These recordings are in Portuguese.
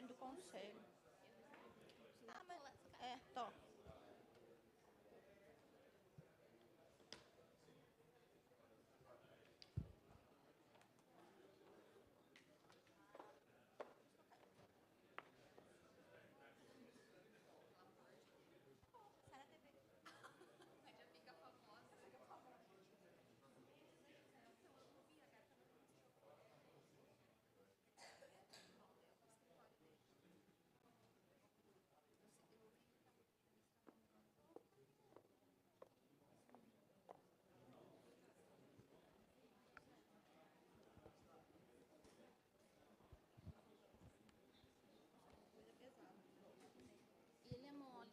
do conselho. Ah, mas... tô. Ele é mole.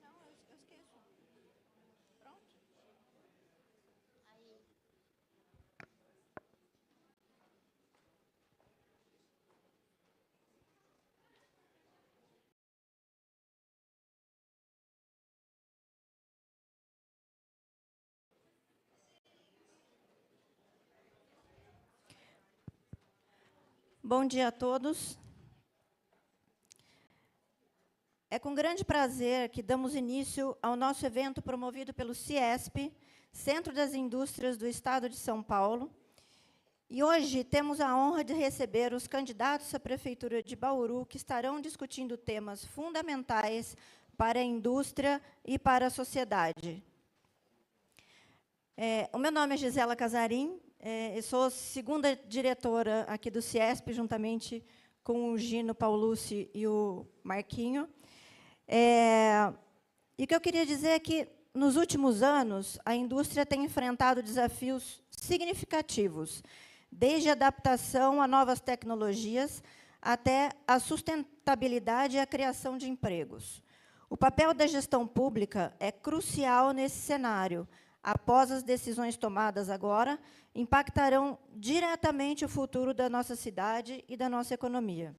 Não, eu esqueço. Pronto. Aí. Bom dia a todos. É com grande prazer que damos início ao nosso evento promovido pelo CIESP, Centro das Indústrias do Estado de São Paulo. E hoje temos a honra de receber os candidatos à Prefeitura de Bauru, que estarão discutindo temas fundamentais para a indústria e para a sociedade. O meu nome é Gisela Casarim, eu sou segunda diretora aqui do CIESP, juntamente com o Gino Paulucci e o Marquinho. E o que eu queria dizer é que, nos últimos anos, a indústria tem enfrentado desafios significativos, desde a adaptação a novas tecnologias até a sustentabilidade e a criação de empregos. O papel da gestão pública é crucial nesse cenário. Após as decisões tomadas agora, impactarão diretamente o futuro da nossa cidade e da nossa economia.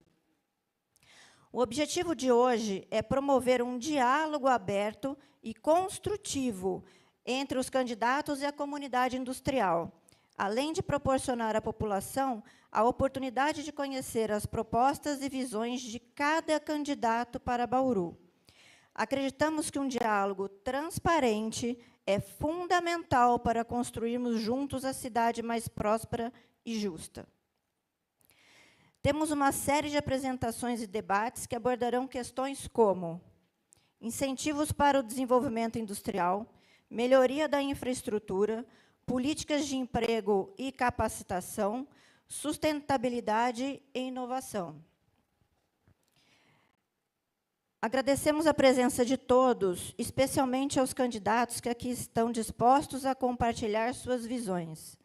O objetivo de hoje é promover um diálogo aberto e construtivo entre os candidatos e a comunidade industrial, além de proporcionar à população a oportunidade de conhecer as propostas e visões de cada candidato para Bauru. Acreditamos que um diálogo transparente é fundamental para construirmos juntos a cidade mais próspera e justa. Temos uma série de apresentações e debates que abordarão questões como incentivos para o desenvolvimento industrial, melhoria da infraestrutura, políticas de emprego e capacitação, sustentabilidade e inovação. Agradecemos a presença de todos, especialmente aos candidatos que aqui estão dispostos a compartilhar suas visões.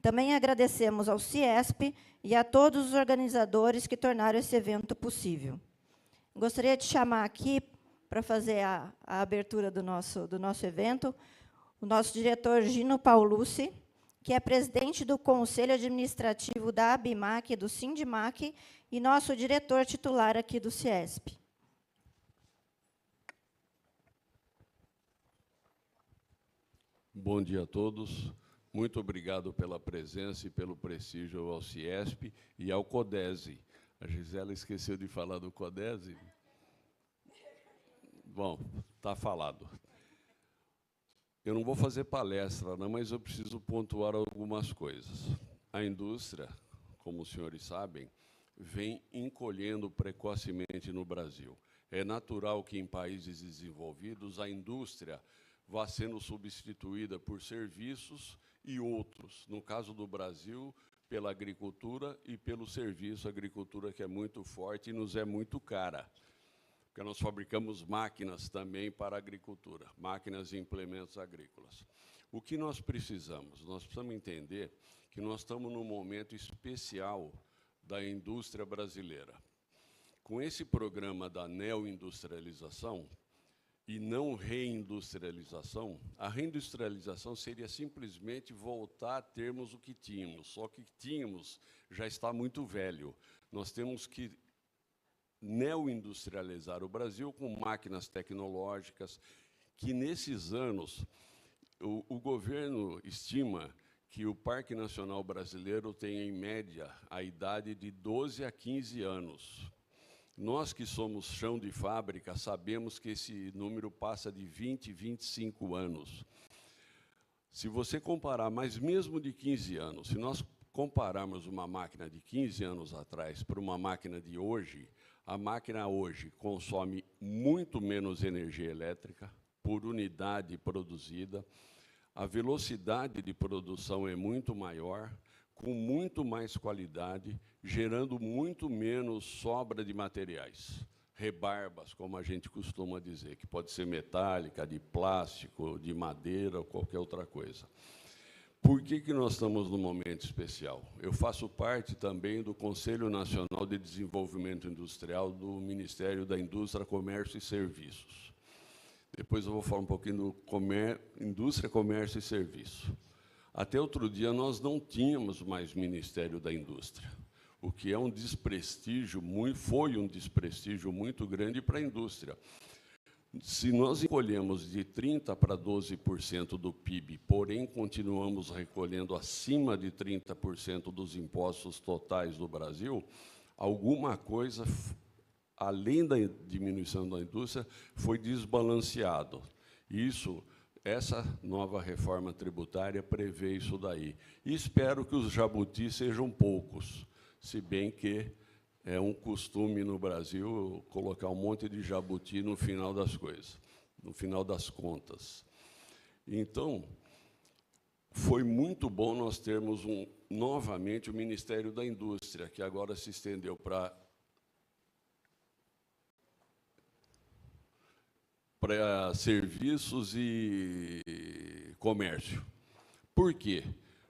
Também agradecemos ao CIESP e a todos os organizadores que tornaram esse evento possível. Gostaria de chamar aqui, para fazer a abertura do nosso evento, o nosso diretor Gino Paulucci, que é presidente do Conselho Administrativo da ABIMAC e do Sindimac, e nosso diretor titular aqui do CIESP. Bom dia a todos. Muito obrigado pela presença e pelo prestígio ao CIESP e ao CODESE. A Gisela esqueceu de falar do CODESE. Bom, está falado. Eu não vou fazer palestra, não, mas eu preciso pontuar algumas coisas. A indústria, como os senhores sabem, vem encolhendo precocemente no Brasil. É natural que, em países desenvolvidos, a indústria vá sendo substituída por serviços e outros. No caso do Brasil, pela agricultura e pelo serviço, a agricultura que é muito forte e nos é muito cara, porque nós fabricamos máquinas também para a agricultura, máquinas e implementos agrícolas. O que nós precisamos? Nós precisamos entender que nós estamos num momento especial da indústria brasileira. Com esse programa da neoindustrialização e não reindustrialização, a reindustrialização seria simplesmente voltar a termos o que tínhamos, só que o que tínhamos já está muito velho. Nós temos que neoindustrializar o Brasil com máquinas tecnológicas, que nesses anos o governo estima que o Parque Nacional Brasileiro tem, em média, a idade de 12 a 15 anos. Nós que somos chão de fábrica sabemos que esse número passa de 20, 25 anos. Se você comparar, mas mesmo de 15 anos, se nós compararmos uma máquina de 15 anos atrás para uma máquina de hoje, a máquina hoje consome muito menos energia elétrica por unidade produzida, a velocidade de produção é muito maior, com muito mais qualidade, gerando muito menos sobra de materiais, rebarbas, como a gente costuma dizer, que pode ser metálica, de plástico, de madeira ou qualquer outra coisa. Por que nós estamos num momento especial? Eu faço parte também do Conselho Nacional de Desenvolvimento Industrial do Ministério da Indústria, Comércio e Serviços. Depois eu vou falar um pouquinho do Indústria, Comércio e Serviço. Até outro dia, nós não tínhamos mais Ministério da Indústria, o que é um desprestígio, foi um desprestígio muito grande para a indústria. Se nós recolhemos de 30% para 12% do PIB, porém continuamos recolhendo acima de 30% dos impostos totais do Brasil, alguma coisa, além da diminuição da indústria, foi desbalanceado. Essa nova reforma tributária prevê isso daí. E espero que os jabutis sejam poucos, se bem que é um costume no Brasil colocar um monte de jabuti no final das coisas, no final das contas. Então, foi muito bom nós termos novamente o Ministério da Indústria, que agora se estendeu para serviços e comércio. Por quê?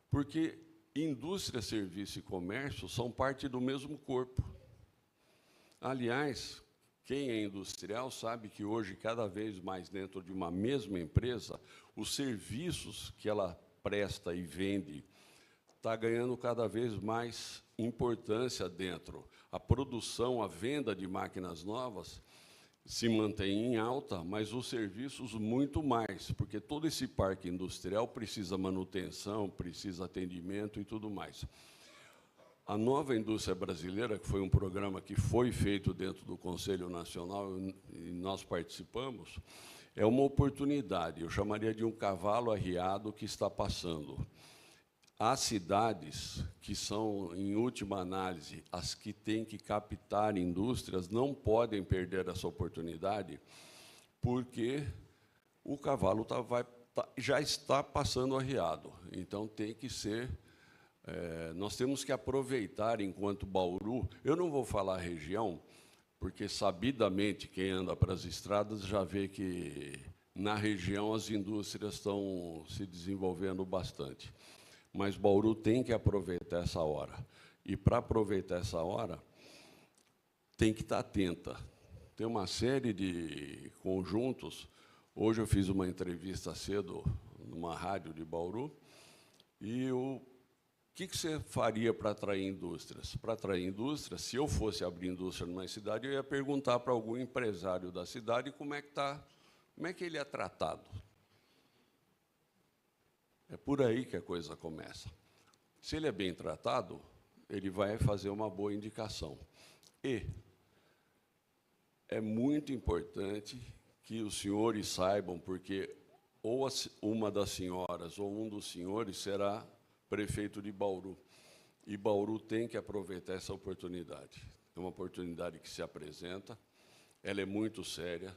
Porque indústria, serviço e comércio são parte do mesmo corpo. Aliás, quem é industrial sabe que hoje, cada vez mais dentro de uma mesma empresa, os serviços que ela presta e vende está ganhando cada vez mais importância dentro. A produção, a venda de máquinas novas se mantém em alta, mas os serviços muito mais, porque todo esse parque industrial precisa manutenção, precisa atendimento e tudo mais. A nova indústria brasileira, que foi um programa que foi feito dentro do Conselho Nacional, e nós participamos, é uma oportunidade, eu chamaria de um cavalo arriado que está passando. As cidades, que são, em última análise, as que têm que captar indústrias, não podem perder essa oportunidade, porque o cavalo já está passando arriado. Então, tem que ser... nós temos que aproveitar, enquanto Bauru... Eu não vou falar região, porque, sabidamente, quem anda para as estradas já vê que, na região, as indústrias estão se desenvolvendo bastante. Mas Bauru tem que aproveitar essa hora. E, para aproveitar essa hora, tem que estar atenta. Tem uma série de conjuntos. Hoje eu fiz uma entrevista cedo numa rádio de Bauru, e o que você faria para atrair indústrias? Para atrair indústrias, se eu fosse abrir indústria numa cidade, eu ia perguntar para algum empresário da cidade como é que ele é tratado. É por aí que a coisa começa. Se ele é bem tratado, ele vai fazer uma boa indicação. E é muito importante que os senhores saibam, porque ou uma das senhoras ou um dos senhores será prefeito de Bauru. E Bauru tem que aproveitar essa oportunidade. É uma oportunidade que se apresenta, ela é muito séria,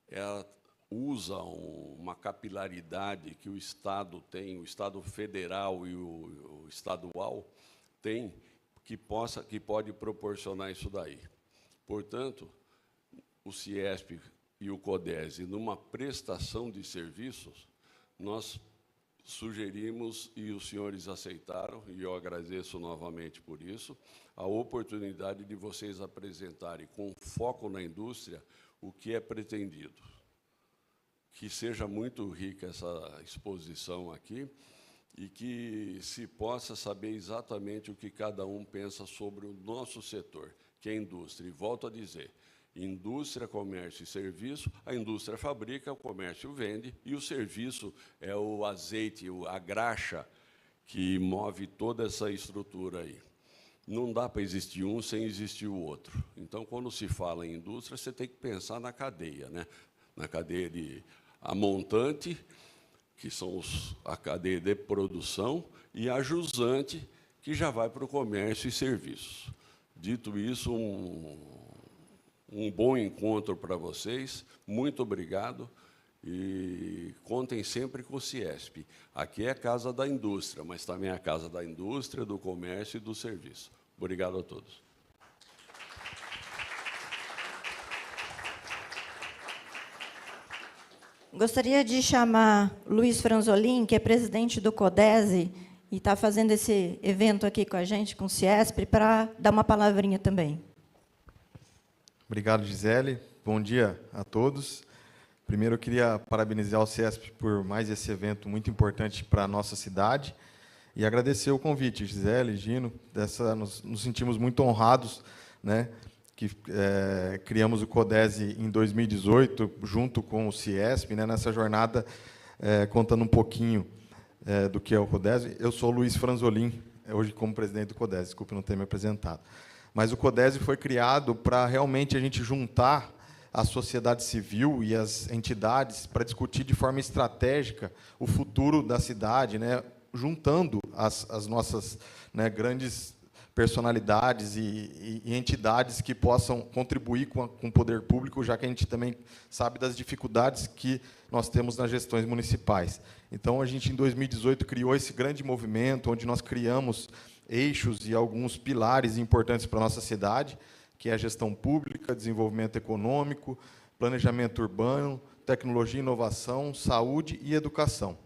ela usa uma capilaridade que o Estado tem, o Estado federal e o estadual tem, que pode proporcionar isso daí. Portanto, o CIESP e o CODESE, numa prestação de serviços, nós sugerimos, e os senhores aceitaram, e eu agradeço novamente por isso, a oportunidade de vocês apresentarem, com foco na indústria, o que é pretendido. Que seja muito rica essa exposição aqui e que se possa saber exatamente o que cada um pensa sobre o nosso setor, que é a indústria. E volto a dizer, indústria, comércio e serviço, a indústria fabrica, o comércio vende, e o serviço é o azeite, a graxa que move toda essa estrutura aí. Não dá para existir um sem existir o outro. Então, quando se fala em indústria, você tem que pensar na cadeia, né? Na cadeia a montante, que são a cadeia de produção, e a jusante, que já vai para o comércio e serviços. Dito isso, um bom encontro para vocês, muito obrigado, e contem sempre com o CIESP. Aqui é a Casa da Indústria, mas também é a Casa da Indústria, do Comércio e do Serviço. Obrigado a todos. Gostaria de chamar Luiz Franzolin, que é presidente do CODESE, e está fazendo esse evento aqui com a gente, com o CIESP, para dar uma palavrinha também. Obrigado, Gisele. Bom dia a todos. Primeiro, eu queria parabenizar o CIESP por mais esse evento muito importante para a nossa cidade e agradecer o convite, Gisele, Gino. Nos sentimos muito honrados, né, que criamos o CODESE em 2018, junto com o CIESP, né, nessa jornada, contando um pouquinho do que é o CODESE. Eu sou o Luiz Franzolin, hoje como presidente do CODESE, desculpe não ter me apresentado. Mas o CODESE foi criado para realmente a gente juntar a sociedade civil e as entidades para discutir de forma estratégica o futuro da cidade, né, juntando as nossas, né, grandes personalidades e entidades que possam contribuir com o poder público, já que a gente também sabe das dificuldades que nós temos nas gestões municipais. Então, a gente, em 2018, criou esse grande movimento, onde nós criamos eixos e alguns pilares importantes para a nossa cidade, que é a gestão pública, desenvolvimento econômico, planejamento urbano, tecnologia e inovação, saúde e educação.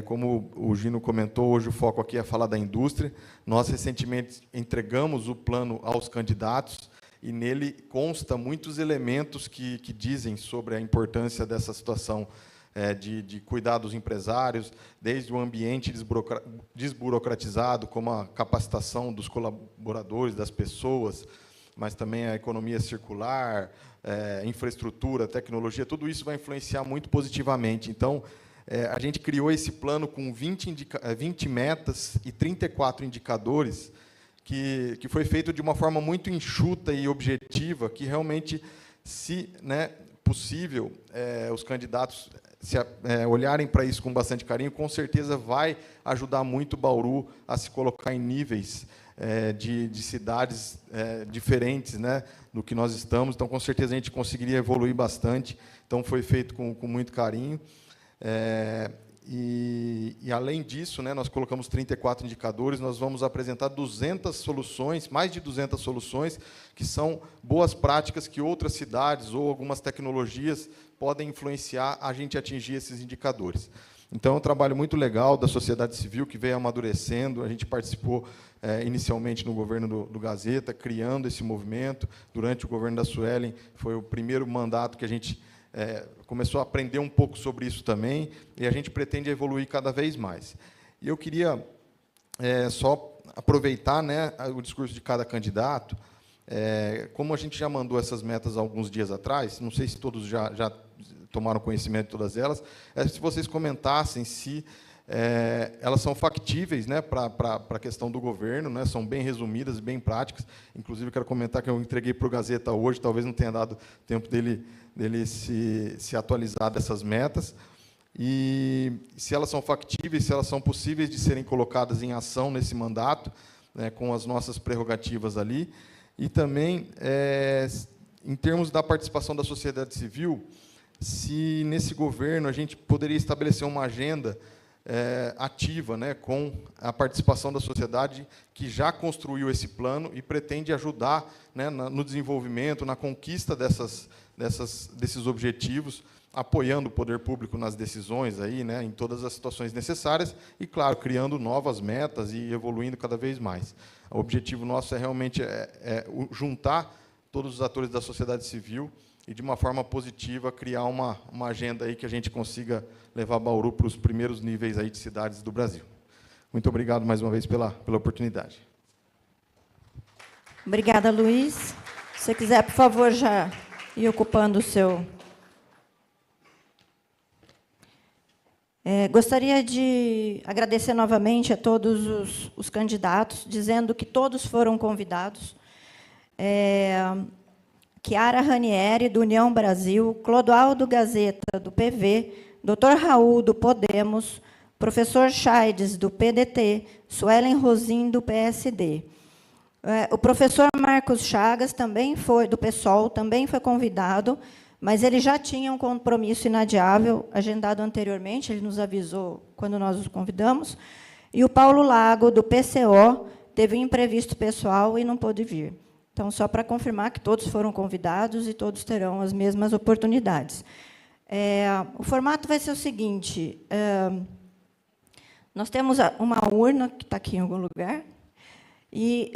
Como o Gino comentou, hoje o foco aqui é falar da indústria. Nós, recentemente, entregamos o plano aos candidatos, e nele consta muitos elementos que dizem sobre a importância dessa situação de cuidar dos empresários, desde o ambiente desburocratizado, como a capacitação dos colaboradores, das pessoas, mas também a economia circular, infraestrutura, tecnologia, tudo isso vai influenciar muito positivamente. Então, a gente criou esse plano com 20 metas e 34 indicadores, que foi feito de uma forma muito enxuta e objetiva, que realmente, se possível, os candidatos olharem para isso com bastante carinho, com certeza vai ajudar muito Bauru a se colocar em níveis de cidades diferentes, né, do que nós estamos. Então, com certeza, a gente conseguiria evoluir bastante. Então, foi feito com muito carinho. E, além disso, né, nós colocamos 34 indicadores, nós vamos apresentar 200 soluções, mais de 200 soluções, que são boas práticas que outras cidades ou algumas tecnologias podem influenciar a gente atingir esses indicadores. Então, é um trabalho muito legal da sociedade civil, que veio amadurecendo. A gente participou inicialmente no governo do Gazeta, criando esse movimento. Durante o governo da Suelen, foi o primeiro mandato que a gente começou a aprender um pouco sobre isso também, e a gente pretende evoluir cada vez mais. E eu queria só aproveitar, né, o discurso de cada candidato. Como a gente já mandou essas metas há alguns dias atrás, não sei se todos já tomaram conhecimento de todas elas, se vocês comentassem se elas são factíveis, né, para a questão do governo, né, são bem resumidas, bem práticas. Inclusive, eu quero comentar que eu entreguei para o Gazeta hoje, talvez não tenha dado tempo dele se atualizar dessas metas, e se elas são factíveis, se elas são possíveis de serem colocadas em ação nesse mandato, né, com as nossas prerrogativas ali, e também, em termos da participação da sociedade civil, se nesse governo a gente poderia estabelecer uma agenda ativa, né, com a participação da sociedade que já construiu esse plano e pretende ajudar, né, no desenvolvimento, na conquista desses objetivos, apoiando o poder público nas decisões, aí, né, em todas as situações necessárias e, claro, criando novas metas e evoluindo cada vez mais. O objetivo nosso é realmente juntar todos os atores da sociedade civil e, de uma forma positiva, criar uma agenda aí que a gente consiga levar Bauru para os primeiros níveis aí de cidades do Brasil. Muito obrigado, mais uma vez, pela oportunidade. Obrigada, Luiz. Se você quiser, por favor, já ir ocupando o seu... Gostaria de agradecer novamente a todos os candidatos, dizendo que todos foram convidados. Chiara Ranieri, do União Brasil, Clodoaldo Gazeta, do PV, Dr. Raul, do Podemos, professor Chaides, do PDT, Suelen Rosim, do PSD. O professor Marcos Chagas, também foi do PSOL, também foi convidado, mas ele já tinha um compromisso inadiável, agendado anteriormente, ele nos avisou quando nós os convidamos, e o Paulo Lago, do PCO, teve um imprevisto pessoal e não pôde vir. Então, só para confirmar que todos foram convidados e todos terão as mesmas oportunidades. O formato vai ser o seguinte, nós temos uma urna, que está aqui em algum lugar, e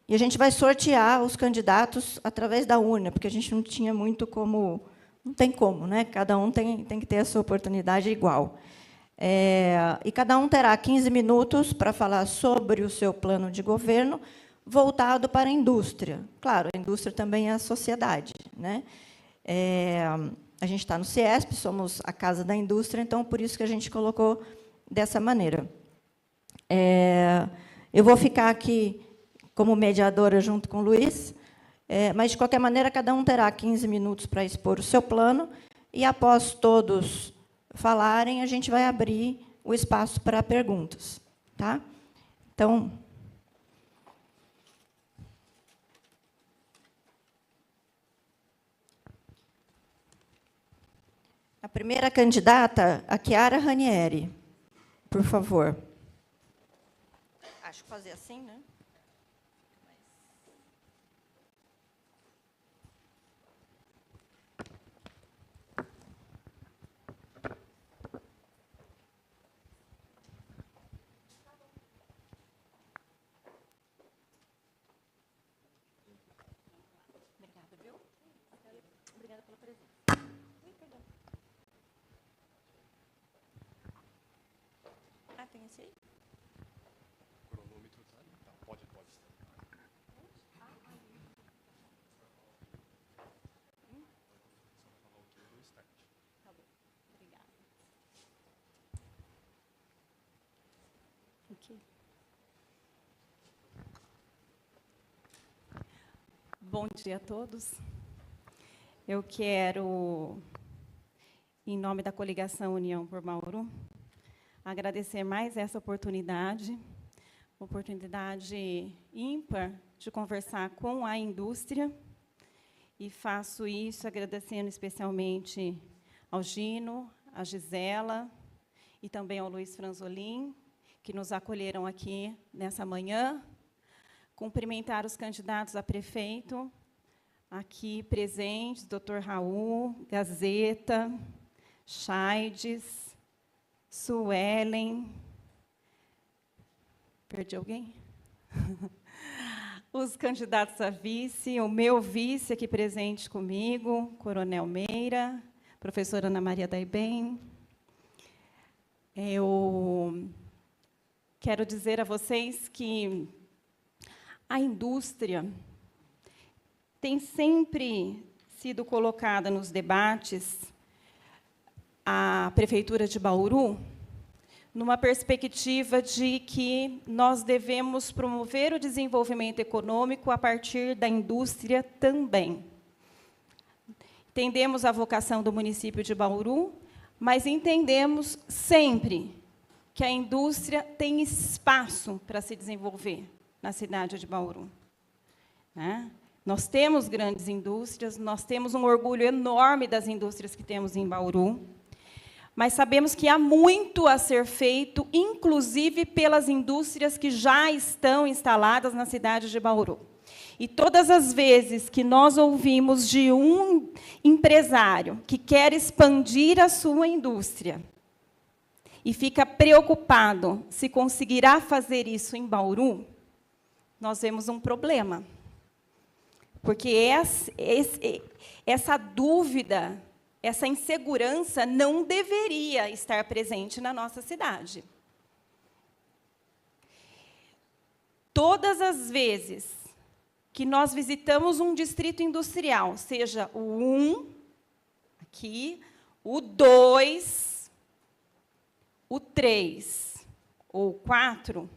a gente vai sortear os candidatos através da urna, porque a gente não tinha muito como... Não tem como, né? Cada um tem que ter a sua oportunidade igual. E cada um terá 15 minutos para falar sobre o seu plano de governo, voltado para a indústria. Claro, a indústria também é a sociedade, né? A gente está no CIESP, somos a Casa da Indústria, então, por isso que a gente colocou dessa maneira. Eu vou ficar aqui como mediadora junto com o Luiz, mas, de qualquer maneira, cada um terá 15 minutos para expor o seu plano, e, após todos falarem, a gente vai abrir o espaço para perguntas. Tá? Então... A primeira candidata, a Chiara Ranieri. Por favor. Acho que fazer assim, né? Obrigada, viu? Obrigada pela presença. Tem esse aí? Cronômetro, tá? Pode. Tá bom. Obrigada. Okay. Bom dia a todos. Eu quero, em nome da coligação União por Bauru, agradecer mais essa oportunidade ímpar de conversar com a indústria, e faço isso agradecendo especialmente ao Gino, à Gisela e também ao Luiz Franzolin, que nos acolheram aqui nessa manhã. Cumprimentar os candidatos a prefeito, aqui presentes, Dr. Raul, Gazeta, Chaides, Suelen, perdi alguém? Os candidatos a vice, o meu vice aqui presente comigo, Coronel Meira, professora Ana Maria Daibem. Eu quero dizer a vocês que a indústria tem sempre sido colocada nos debates, a Prefeitura de Bauru, numa perspectiva de que nós devemos promover o desenvolvimento econômico a partir da indústria também. Entendemos a vocação do município de Bauru, mas entendemos sempre que a indústria tem espaço para se desenvolver na cidade de Bauru, né? Nós temos grandes indústrias, nós temos um orgulho enorme das indústrias que temos em Bauru, mas sabemos que há muito a ser feito, inclusive pelas indústrias que já estão instaladas na cidade de Bauru. E todas as vezes que nós ouvimos de um empresário que quer expandir a sua indústria e fica preocupado se conseguirá fazer isso em Bauru, nós vemos um problema. Porque essa dúvida, essa insegurança não deveria estar presente na nossa cidade. Todas as vezes que nós visitamos um distrito industrial, seja o 1, aqui, o 2, o 3 ou o 4,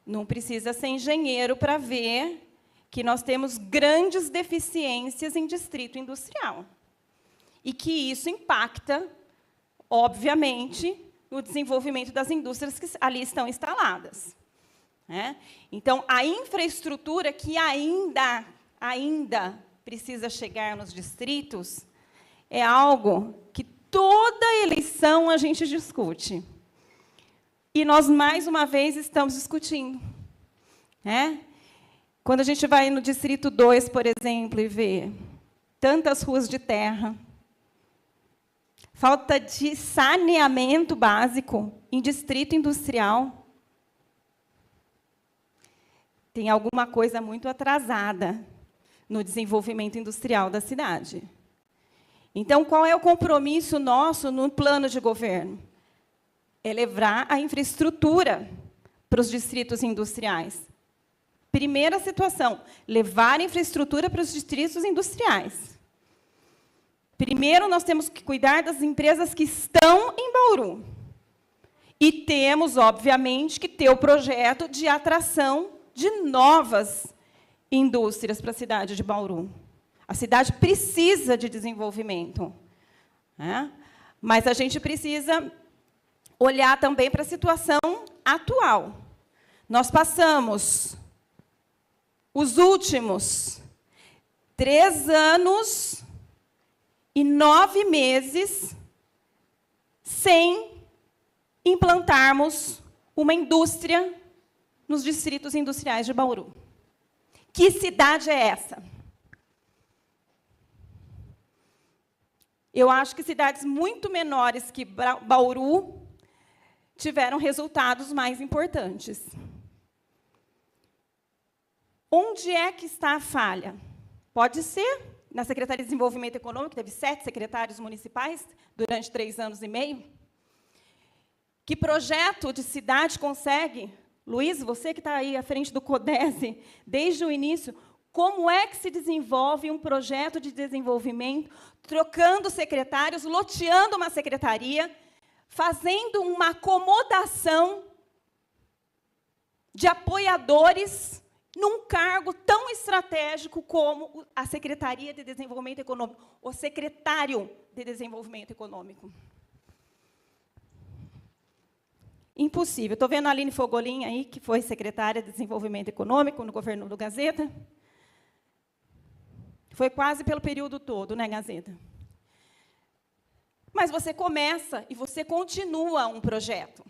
não precisa ser engenheiro para ver que nós temos grandes deficiências em distrito industrial. E que isso impacta, obviamente, no desenvolvimento das indústrias que ali estão instaladas. Então, a infraestrutura que ainda precisa chegar nos distritos é algo que toda eleição a gente discute. E nós, mais uma vez, estamos discutindo. Quando a gente vai no Distrito 2, por exemplo, e vê tantas ruas de terra, falta de saneamento básico em distrito industrial, tem alguma coisa muito atrasada no desenvolvimento industrial da cidade. Então, qual é o compromisso nosso no plano de governo? É levar a infraestrutura para os distritos industriais. Primeira situação, levar a infraestrutura para os distritos industriais. Primeiro, nós temos que cuidar das empresas que estão em Bauru. E temos, obviamente, que ter o projeto de atração de novas indústrias para a cidade de Bauru. A cidade precisa de desenvolvimento. Mas a gente precisa olhar também para a situação atual. Nós passamos os últimos 3 anos e 9 meses sem implantarmos uma indústria nos distritos industriais de Bauru. Que cidade é essa? Eu acho que cidades muito menores que Bauru tiveram resultados mais importantes. Onde é que está a falha? Pode ser na Secretaria de Desenvolvimento Econômico, teve 7 secretários municipais durante 3 anos e meio. Que projeto de cidade consegue? Luiz, você que está aí à frente do CODESE, desde o início, como é que se desenvolve um projeto de desenvolvimento, trocando secretários, loteando uma secretaria, fazendo uma acomodação de apoiadores num cargo tão estratégico como a Secretaria de Desenvolvimento Econômico, o secretário de Desenvolvimento Econômico? Impossível. Estou vendo a Aline Fogolin aí, que foi secretária de Desenvolvimento Econômico no governo do Gazeta. Foi quase pelo período todo, né, Gazeta? Mas você começa e você continua um projeto.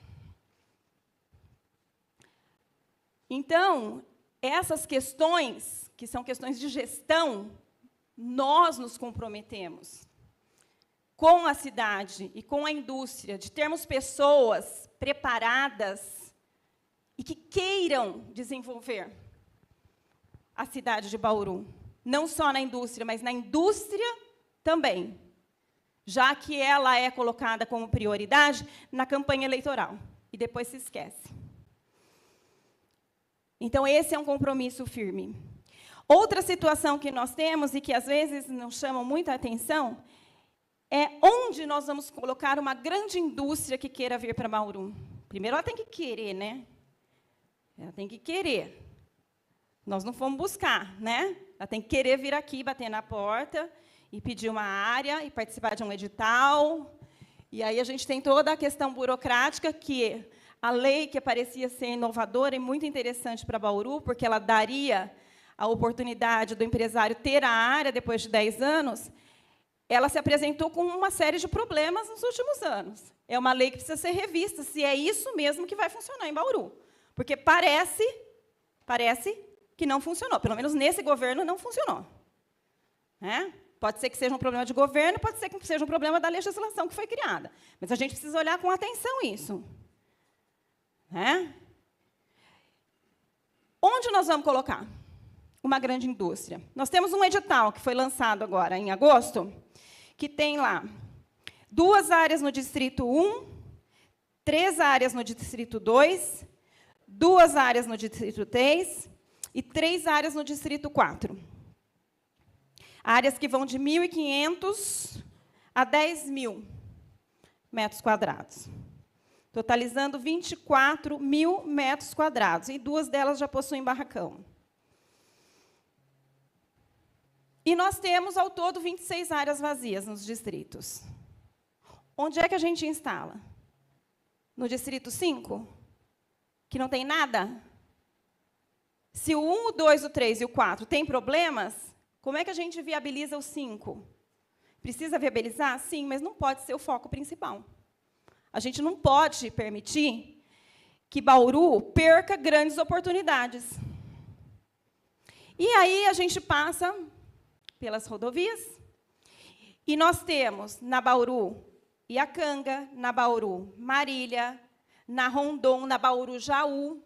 Então, essas questões, que são questões de gestão, nós nos comprometemos com a cidade e com a indústria, de termos pessoas preparadas e que queiram desenvolver a cidade de Bauru. Não só na indústria, mas na indústria também, já que ela é colocada como prioridade na campanha eleitoral, e depois se esquece. Então, esse é um compromisso firme. Outra situação que nós temos, e que às vezes não chama muita atenção, é onde nós vamos colocar uma grande indústria que queira vir para Bauru. Primeiro, ela tem que querer, né? Ela tem que querer. Nós não fomos buscar, né? Ela tem que querer vir aqui, bater na porta, e pedir uma área, e participar de um edital. E aí a gente tem toda a questão burocrática, que a lei, que parecia ser inovadora e muito interessante para Bauru, porque ela daria a oportunidade do empresário ter a área depois de 10 anos, ela se apresentou com uma série de problemas nos últimos anos. É uma lei que precisa ser revista, se é isso mesmo que vai funcionar em Bauru. Porque parece que não funcionou. Pelo menos nesse governo não funcionou. Pode ser que seja um problema de governo, pode ser que seja um problema da legislação que foi criada. Mas a gente precisa olhar com atenção isso. Onde nós vamos colocar uma grande indústria? Nós temos um edital que foi lançado agora, em agosto, que tem lá 2 áreas no Distrito 1, 3 áreas no Distrito 2, 2 áreas no Distrito 3 e 3 áreas no Distrito 4. Áreas que vão de 1.500 a 10.000 metros quadrados, totalizando 24.000 metros quadrados, e 2 delas já possuem barracão. E nós temos, ao todo, 26 áreas vazias nos distritos. Onde é que a gente instala? No Distrito 5? Que não tem nada? Se o 1, o 2, o 3 e o 4 têm problemas, como é que a gente viabiliza o 5? Precisa viabilizar? Sim, mas não pode ser o foco principal. A gente não pode permitir que Bauru perca grandes oportunidades. E aí a gente passa pelas rodovias, e nós temos na Bauru Iacanga, na Bauru Marília, na Rondon, na Bauru Jaú,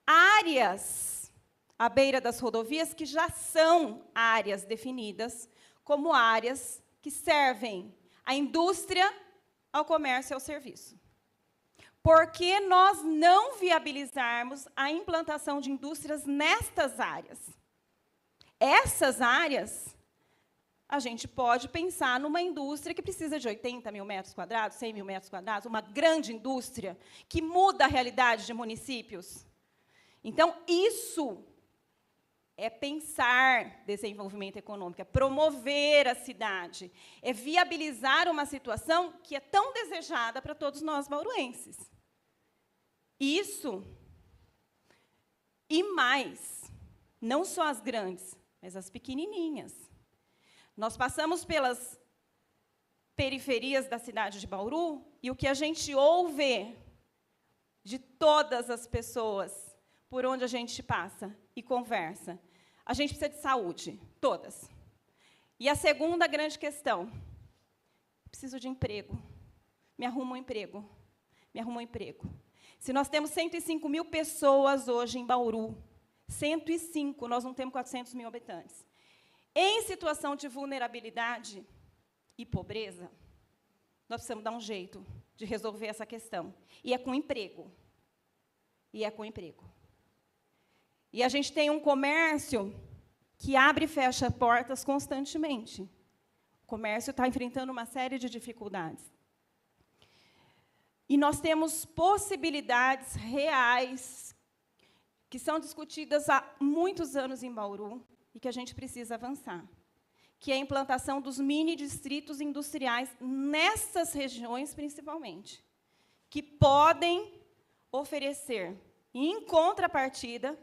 áreas à beira das rodovias que já são áreas definidas como áreas que servem à indústria, ao comércio e ao serviço. Por que nós não viabilizarmos a implantação de indústrias nestas áreas? Essas áreas, a gente pode pensar numa indústria que precisa de 80.000 metros quadrados, 100.000 metros quadrados, uma grande indústria que muda a realidade de municípios. Então, isso é pensar desenvolvimento econômico, é promover a cidade, é viabilizar uma situação que é tão desejada para todos nós bauruenses. Isso e mais, não só as grandes, mas as pequenininhas. Nós passamos pelas periferias da cidade de Bauru, e o que a gente ouve de todas as pessoas por onde a gente passa e conversa, a gente precisa de saúde, todas. E a segunda grande questão, preciso de emprego. Me arruma um emprego. Me arruma um emprego. Se nós temos 105.000 pessoas hoje em Bauru, 105, nós não temos 400.000 habitantes, em situação de vulnerabilidade e pobreza, nós precisamos dar um jeito de resolver essa questão. E é com emprego. E é com emprego. E a gente tem um comércio que abre e fecha portas constantemente. O comércio está enfrentando uma série de dificuldades. E nós temos possibilidades reais que são discutidas há muitos anos em Bauru e que a gente precisa avançar, que é a implantação dos mini-distritos industriais nessas regiões, principalmente, que podem oferecer, em contrapartida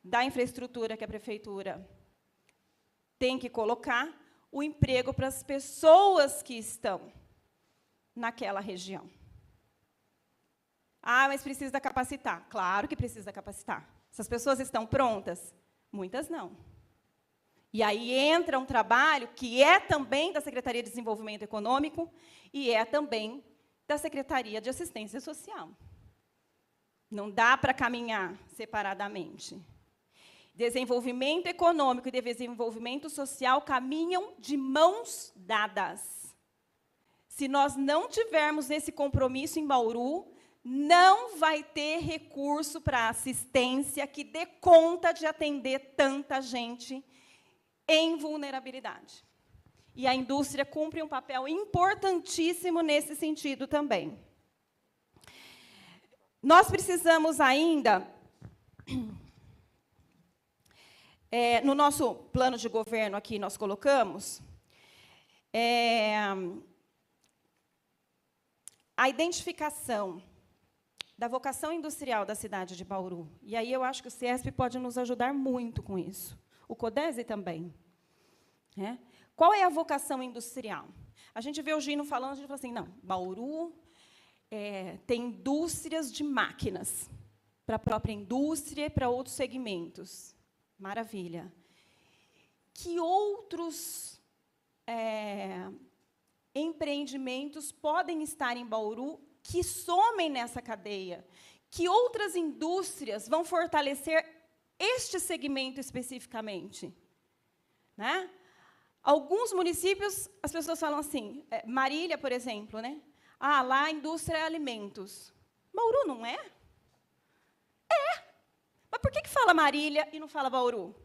da infraestrutura que a prefeitura tem que colocar, o emprego para as pessoas que estão naquela região. Ah, mas precisa capacitar. Claro que precisa capacitar. Essas pessoas estão prontas? Muitas não. E aí entra um trabalho que é também da Secretaria de Desenvolvimento Econômico e é também da Secretaria de Assistência Social. Não dá para caminhar separadamente. Desenvolvimento econômico e desenvolvimento social caminham de mãos dadas. Se nós não tivermos esse compromisso em Bauru, não vai ter recurso para assistência que dê conta de atender tanta gente em vulnerabilidade. E a indústria cumpre um papel importantíssimo nesse sentido também. Nós precisamos ainda, no nosso plano de governo aqui, nós colocamos a identificação da vocação industrial da cidade de Bauru. E aí eu acho que o CIESP pode nos ajudar muito com isso. O CODESE também. Né? Qual é a vocação industrial? A gente vê o Gino falando, a gente fala assim, não, Bauru tem indústrias de máquinas, para a própria indústria e para outros segmentos. Maravilha. Que outros empreendimentos podem estar em Bauru que somem nessa cadeia? Que outras indústrias vão fortalecer este segmento especificamente? Né? Alguns municípios, as pessoas falam assim, Marília, por exemplo, né? Ah, lá a indústria é alimentos. Bauru não é? É. Mas por que fala Marília e não fala Bauru?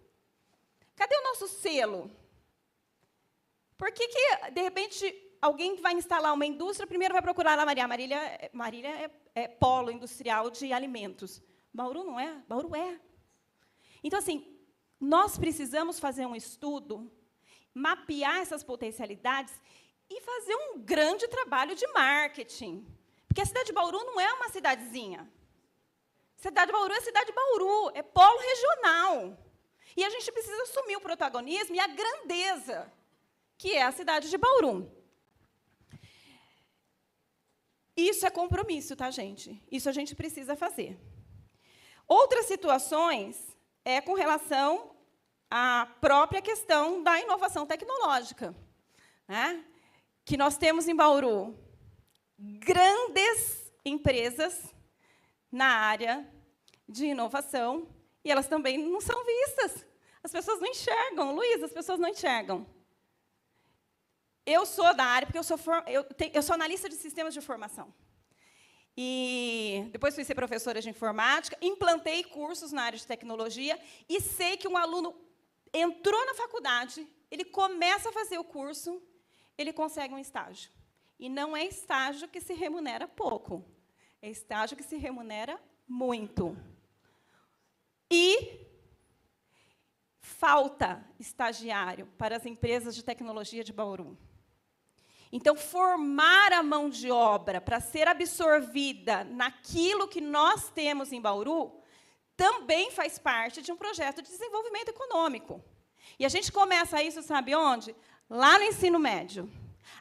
Cadê o nosso selo? Por que, de repente, alguém que vai instalar uma indústria, primeiro vai procurar lá Marília? Marília é polo industrial de alimentos. Bauru não é? Bauru é. Então, assim, nós precisamos fazer um estudo, mapear essas potencialidades e fazer um grande trabalho de marketing. Porque a cidade de Bauru não é uma cidadezinha. A cidade de Bauru é a cidade de Bauru, é polo regional. E a gente precisa assumir o protagonismo e a grandeza que é a cidade de Bauru. Isso é compromisso, tá, gente? Isso a gente precisa fazer. Outras situações é com relação à própria questão da inovação tecnológica, né? Que nós temos em Bauru grandes empresas na área de inovação e elas também não são vistas. As pessoas não enxergam. Luiz, as pessoas não enxergam. Eu sou da área, porque eu sou analista de sistemas de informação. E depois fui ser professora de informática, implantei cursos na área de tecnologia e sei que um aluno entrou na faculdade, ele começa a fazer o curso, ele consegue um estágio. E não é estágio que se remunera pouco, é estágio que se remunera muito. E falta estagiário para as empresas de tecnologia de Bauru. Então, formar a mão de obra para ser absorvida naquilo que nós temos em Bauru também faz parte de um projeto de desenvolvimento econômico. E a gente começa isso, sabe onde? Lá no ensino médio.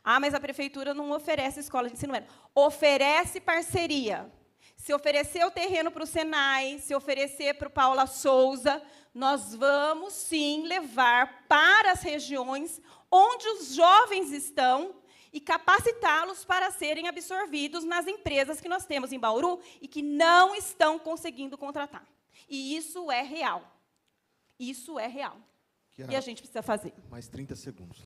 Ah, mas a prefeitura não oferece escola de ensino médio. Oferece parceria. Se oferecer o terreno para o Senai, se oferecer para o Paula Souza, nós vamos, sim, levar para as regiões onde os jovens estão e capacitá-los para serem absorvidos nas empresas que nós temos em Bauru e que não estão conseguindo contratar. E isso é real. Isso é real. E a gente precisa fazer. Mais 30 segundos.